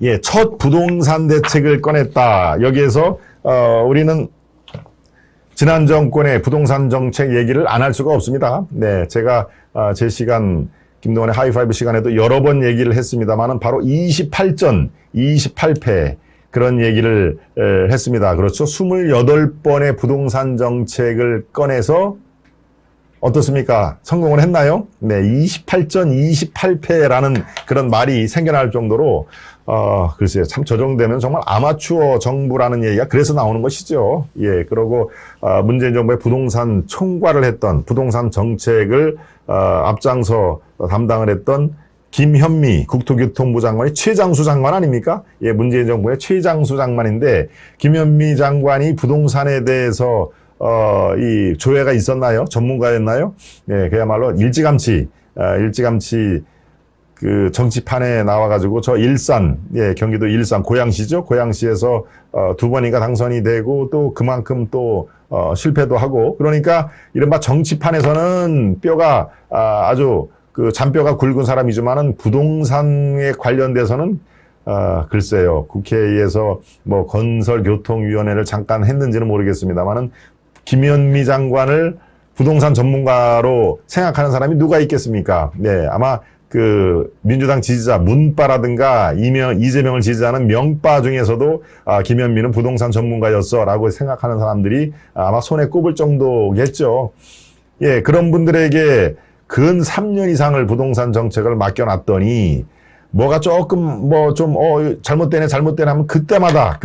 예, 첫 부동산 대책을 꺼냈다. 여기에서 우리는 지난 정권의 부동산 정책 얘기를 안 할 수가 없습니다. 네, 제가 제 시간 김동완의 하이파이브 시간에도 여러 번 얘기를 했습니다만은 바로 28전 28패 그런 얘기를 했습니다. 그렇죠? 28번의 부동산 정책을 꺼내서 어떻습니까? 성공을 했나요? 네, 28전 28패라는 그런 말이 생겨날 정도로 글쎄요, 참 저 정도 되면 정말 아마추어 정부라는 얘기가 그래서 나오는 것이죠. 예, 그러고 문재인 정부의 부동산 총괄을 했던 부동산 정책을 앞장서 담당을 했던 김현미 국토교통부 장관이 최장수 장관 아닙니까? 예, 문재인 정부의 최장수 장관인데 김현미 장관이 부동산에 대해서 이 조회가 있었나요? 전문가였나요? 예, 그야말로 일찌감치 그 정치판에 나와가지고 저 일산, 예, 경기도 일산 고양시죠. 고양시에서 2번인가 당선이 되고 또 그만큼 또 실패도 하고 그러니까 이른바 정치판에서는 뼈가 아주 그 잔뼈가 굵은 사람이지만은 부동산에 관련돼서는 글쎄요, 국회에서 뭐 건설교통위원회를 잠깐 했는지는 모르겠습니다만은 김현미 장관을 부동산 전문가로 생각하는 사람이 누가 있겠습니까? 네, 아마 그 민주당 지지자 문바라든가 이재명을 지지하는 명바 중에서도 김현미는 부동산 전문가였어라고 생각하는 사람들이 아마 손에 꼽을 정도겠죠. 예, 그런 분들에게 근 3년 이상을 부동산 정책을 맡겨놨더니 뭐가 조금 뭐 좀 잘못되네 하면 그때마다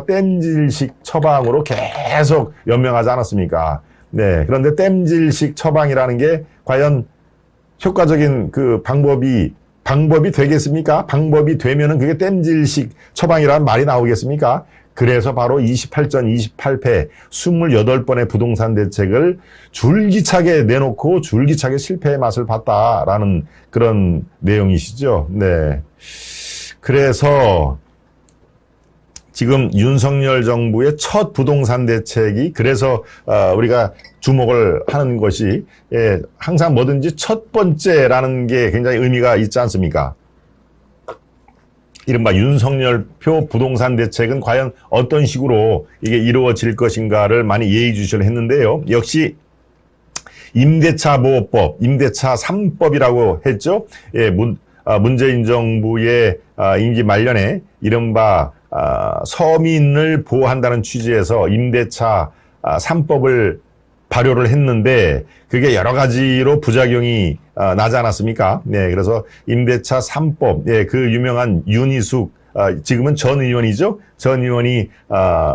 땜질식 처방으로 계속 연명하지 않았습니까? 네, 그런데 땜질식 처방이라는 게 과연 효과적인 그 방법이 되겠습니까? 방법이 되면은 그게 땜질식 처방이라는 말이 나오겠습니까? 그래서 바로 28전 28패 28번의 부동산 대책을 줄기차게 내놓고 줄기차게 실패의 맛을 봤다라는 그런 내용이시죠. 네. 그래서 지금 윤석열 정부의 첫 부동산 대책이 그래서 우리가 주목을 하는 것이 예, 항상 뭐든지 첫 번째라는 게 굉장히 의미가 있지 않습니까? 이른바 윤석열표 부동산 대책은 과연 어떤 식으로 이게 이루어질 것인가를 많이 예의주시를 했는데요. 역시 임대차 보호법, 임대차 3법이라고 했죠. 예, 문재인 정부의 임기 말년에 이른바 서민을 보호한다는 취지에서 임대차 3법을 발효를 했는데 그게 여러 가지로 부작용이 나지 않았습니까? 네, 그래서 임대차 3법, 예, 그 유명한 윤희숙, 지금은 전 의원이죠. 전 의원이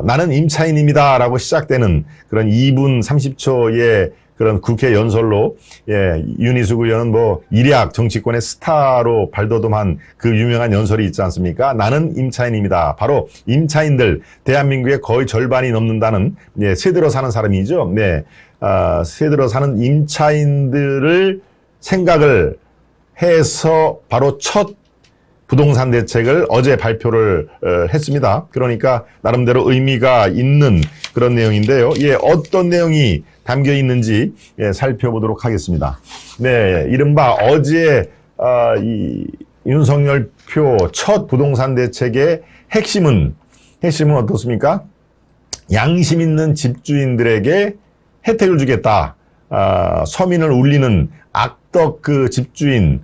나는 임차인입니다라고 시작되는 그런 2분 30초의 그런 국회 연설로 예, 윤희숙 의원은 뭐 일약 정치권의 스타로 발돋움한 그 유명한 연설이 있지 않습니까? 나는 임차인입니다. 바로 임차인들 대한민국의 거의 절반이 넘는다는 예, 세들어 사는 사람이죠. 네, 세들어 사는 임차인들을 생각을 해서 바로 첫 부동산 대책을 어제 발표를 했습니다. 그러니까 나름대로 의미가 있는 그런 내용인데요. 예, 어떤 내용이 담겨 있는지 예, 살펴보도록 하겠습니다. 네, 이른바 어제 이 윤석열표 첫 부동산 대책의 핵심은 어떻습니까? 양심 있는 집주인들에게 혜택을 주겠다. 서민을 울리는 악덕 그 집주인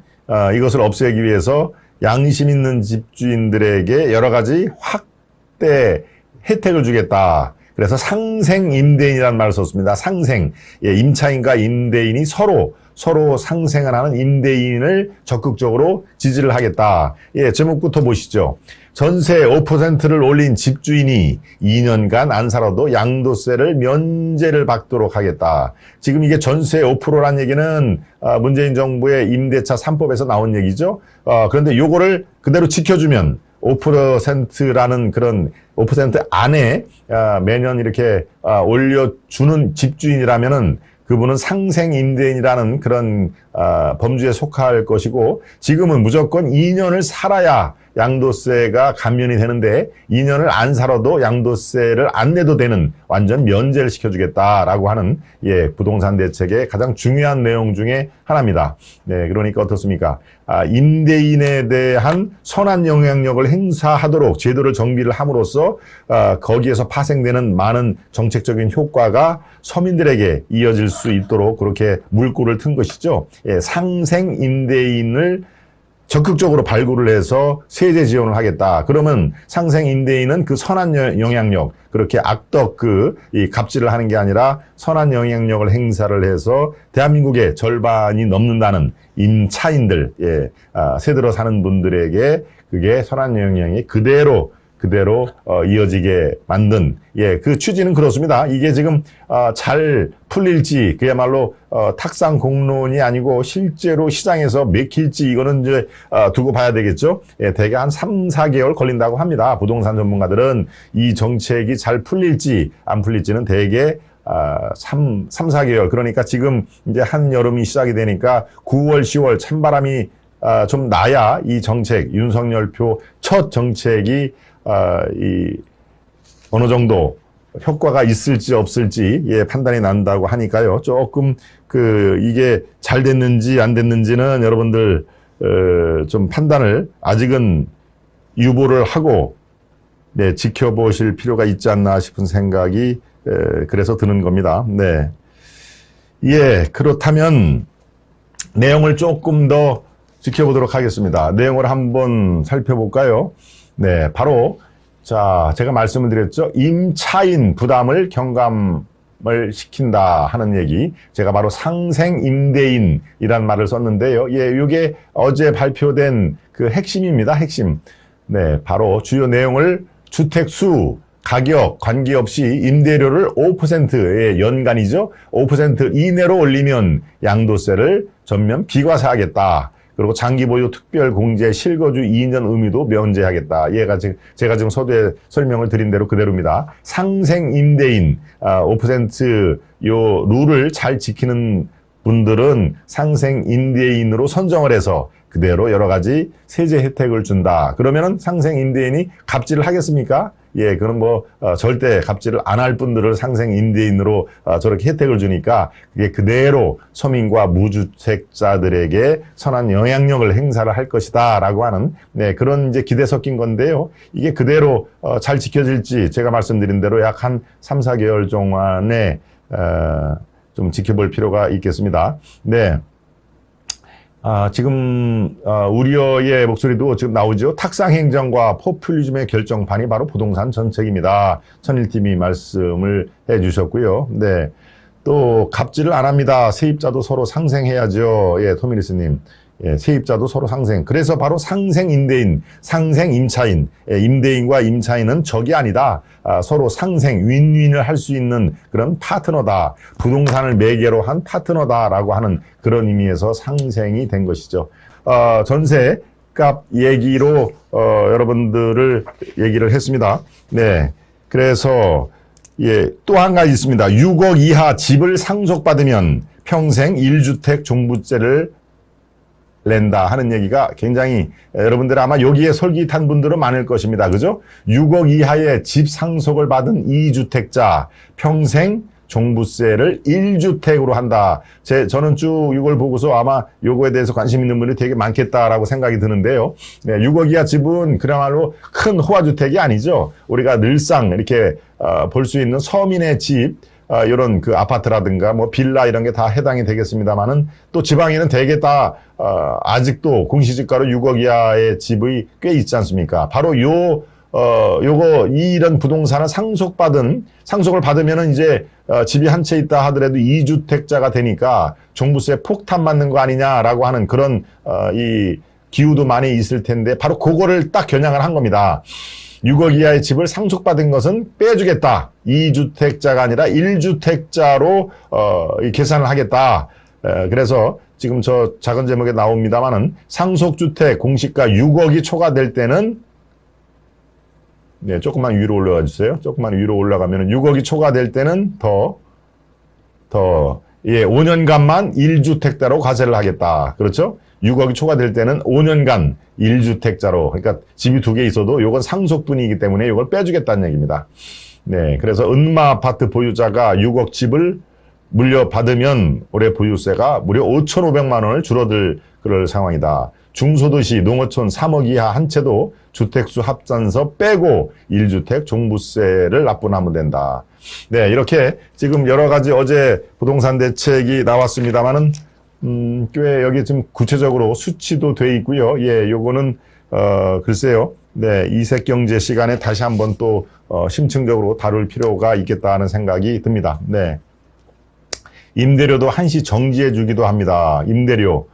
이것을 없애기 위해서 양심 있는 집주인들에게 여러 가지 확대 혜택을 주겠다. 그래서 상생 임대인이라는 말을 썼습니다. 상생. 예, 임차인과 임대인이 서로 상생을 하는 임대인을 적극적으로 지지를 하겠다. 예, 제목부터 보시죠. 전세 5%를 올린 집주인이 2년간 안 살아도 양도세를 면제를 받도록 하겠다. 지금 이게 전세 5%란 얘기는 문재인 정부의 임대차 3법에서 나온 얘기죠. 그런데 요거를 그대로 지켜주면 5%라는 그런 5% 안에 매년 이렇게 올려주는 집주인이라면은 그분은 상생 임대인이라는 그런 범주에 속할 것이고 지금은 무조건 2년을 살아야 양도세가 감면이 되는데 2년을 안 살아도 양도세를 안 내도 되는 완전 면제를 시켜주겠다라고 하는 부동산 대책의 가장 중요한 내용 중에 하나입니다. 네, 그러니까 어떻습니까? 임대인에 대한 선한 영향력을 행사하도록 제도를 정비를 함으로써 거기에서 파생되는 많은 정책적인 효과가 서민들에게 이어질 수 있도록 그렇게 물꼬를 튼 것이죠. 상생 임대인을 적극적으로 발굴을 해서 세제 지원을 하겠다. 그러면 상생 임대인은 그 선한 영향력, 그렇게 악덕 이 갑질을 하는 게 아니라 선한 영향력을 행사를 해서 대한민국의 절반이 넘는다는 임차인들, 새 들어 사는 분들에게 그게 선한 영향이 그대로 이어지게 만든 그 취지는 그렇습니다. 이게 지금 잘 풀릴지 그야말로 탁상 공론이 아니고 실제로 시장에서 맥힐지 이거는 이제 두고 봐야 되겠죠. 대개 한 3, 4개월 걸린다고 합니다. 부동산 전문가들은 이 정책이 잘 풀릴지 안 풀릴지는 대개 3, 4개월. 그러니까 지금 이제 한여름이 시작이 되니까 9월, 10월 찬바람이 좀 나야 이 정책, 윤석열표 첫 정책이 어느 정도 효과가 있을지 없을지 판단이 난다고 하니까요. 조금 이게 잘 됐는지 안 됐는지는 여러분들 좀 판단을 아직은 유보를 하고 지켜보실 필요가 있지 않나 싶은 생각이 그래서 드는 겁니다. 네. 그렇다면 내용을 조금 더 지켜보도록 하겠습니다. 내용을 한번 살펴볼까요? 네, 바로 제가 말씀을 드렸죠. 임차인 부담을 경감을 시킨다 하는 얘기. 제가 바로 상생 임대인이란 말을 썼는데요. 이게 어제 발표된 그 핵심입니다. 핵심. 네, 바로 주요 내용을 주택 수, 가격 관계없이 임대료를 5%의 연간이죠. 5% 이내로 올리면 양도세를 전면 비과세하겠다. 그리고 장기보유 특별공제 실거주 2년 의무도 면제하겠다. 제가 지금 서두에 설명을 드린 대로 그대로입니다. 상생 임대인 5% 요 룰을 잘 지키는 분들은 상생 임대인으로 선정을 해서 그대로 여러 가지 세제 혜택을 준다. 그러면은 상생 임대인이 갑질을 하겠습니까? 그럼 절대 갑질을 안 할 분들을 상생 임대인으로 저렇게 혜택을 주니까 그게 그대로 서민과 무주택자들에게 선한 영향력을 행사를 할 것이다 라고 하는 그런 이제 기대 섞인 건데요. 이게 그대로 잘 지켜질지 제가 말씀드린 대로 약 한 3, 4개월 동안에 좀 지켜볼 필요가 있겠습니다. 네. 지금 우려의 목소리도 지금 나오죠. 탁상 행정과 포퓰리즘의 결정판이 바로 부동산 정책입니다. 천일팀이 말씀을 해주셨고요. 네, 또 갑질을 안 합니다. 세입자도 서로 상생해야죠. 토미리스님. 세입자도 서로 상생. 그래서 바로 상생 임대인, 상생 임차인, 임대인과 임차인은 적이 아니다. 서로 상생, 윈윈을 할 수 있는 그런 파트너다. 부동산을 매개로 한 파트너다라고 하는 그런 의미에서 상생이 된 것이죠. 전세값 얘기로 여러분들을 얘기를 했습니다. 네, 그래서 또 한 가지 있습니다. 6억 이하 집을 상속받으면 평생 1주택 종부세를 낸다 하는 얘기가 굉장히 여러분들 아마 여기에 솔깃한 분들은 많을 것입니다. 그죠? 6억 이하의 집 상속을 받은 2주택자 평생 종부세를 1주택으로 한다. 저는 쭉 이걸 보고서 아마 요거에 대해서 관심 있는 분이 되게 많겠다라고 생각이 드는데요. 6억 이하 집은 그야말로 큰 호화주택이 아니죠. 우리가 늘상 이렇게 볼 수 있는 서민의 집, 이런 그 아파트라든가 빌라 이런 게 다 해당이 되겠습니다만은 또 지방에는 대개 다 아직도 공시지가로 6억 이하의 집이 꽤 있지 않습니까? 바로 이런 부동산을 상속을 받으면은 이제 집이 한 채 있다 하더라도 2주택자가 되니까 종부세 폭탄 맞는 거 아니냐라고 하는 그런 이 기후도 많이 있을 텐데 바로 그거를 딱 겨냥을 한 겁니다. 6억 이하의 집을 상속받은 것은 빼주겠다. 2주택자가 아니라 1주택자로 계산을 하겠다. 그래서 지금 저 작은 제목에 나옵니다만은 상속주택 공시가 6억이 초과될 때는 조금만 위로 올라가 주세요. 조금만 위로 올라가면 6억이 초과될 때는 5년간만 1주택자로 과세를 하겠다. 그렇죠? 6억이 초과될 때는 5년간 1주택자로, 그러니까 집이 2개 있어도 요건 상속분이기 때문에 요걸 빼주겠다는 얘기입니다. 네, 그래서 은마 아파트 보유자가 6억 집을 물려받으면 올해 보유세가 무려 5,500만 원을 줄어들 그럴 상황이다. 중소도시 농어촌 3억 이하 한 채도 주택수 합산서 빼고 1주택 종부세를 납부하면 된다. 네, 이렇게 지금 여러 가지 어제 부동산 대책이 나왔습니다만은 꽤 여기 지금 구체적으로 수치도 돼 있고요. 예, 요거는 글쎄요. 네, 이색경제 시간에 다시 한번 또 심층적으로 다룰 필요가 있겠다 하는 생각이 듭니다. 네. 임대료도 한시 정지해 주기도 합니다. 임대료.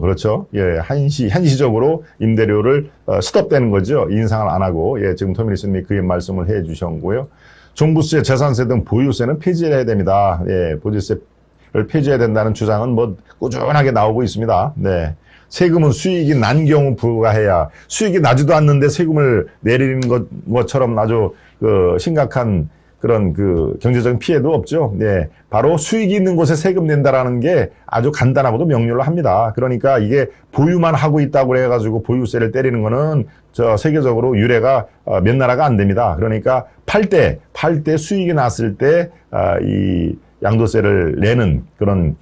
그렇죠. 예, 한시적으로 임대료를 스톱되는 거죠. 인상을 안 하고. 예, 지금 토미니스님이 그 말씀을 해 주셨고요. 종부세, 재산세 등 보유세는 폐지해야 됩니다. 예, 보유세를 폐지해야 된다는 주장은 뭐 꾸준하게 나오고 있습니다. 네. 세금은 수익이 난 경우 부과해야, 수익이 나지도 않는데 세금을 내리는 것처럼 아주 심각한 그런 경제적인 피해도 없죠. 네. 바로 수익이 있는 곳에 세금 낸다라는 게 아주 간단하고도 명료합니다. 그러니까 이게 보유만 하고 있다고 해가지고 보유세를 때리는 거는 세계적으로 유례가 몇 나라가 안 됩니다. 그러니까 팔 때 수익이 났을 때, 이 양도세를 내는 그런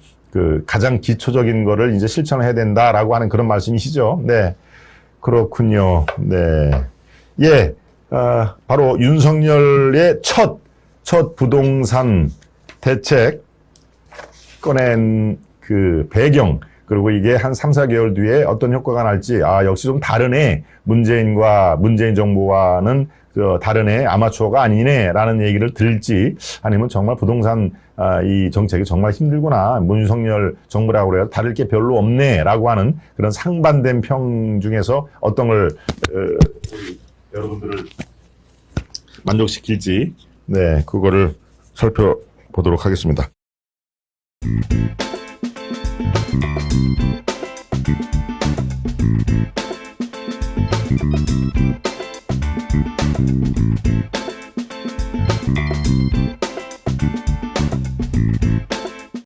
가장 기초적인 거를 이제 실천해야 된다라고 하는 그런 말씀이시죠. 네. 그렇군요. 네. 예. 바로 윤석열의 첫 부동산 대책 꺼낸 배경, 그리고 이게 한 3, 4개월 뒤에 어떤 효과가 날지, 역시 좀 다르네. 문재인 정부와는 다르네. 아마추어가 아니네라는 얘기를 들을지, 아니면 정말 부동산 이 정책이 정말 힘들구나. 문윤석열 정부라고 해서 다를 게 별로 없네라고 하는 그런 상반된 평 중에서 어떤 걸 여러분들을 만족시킬지, 네, 그거를 살펴보도록 하겠습니다.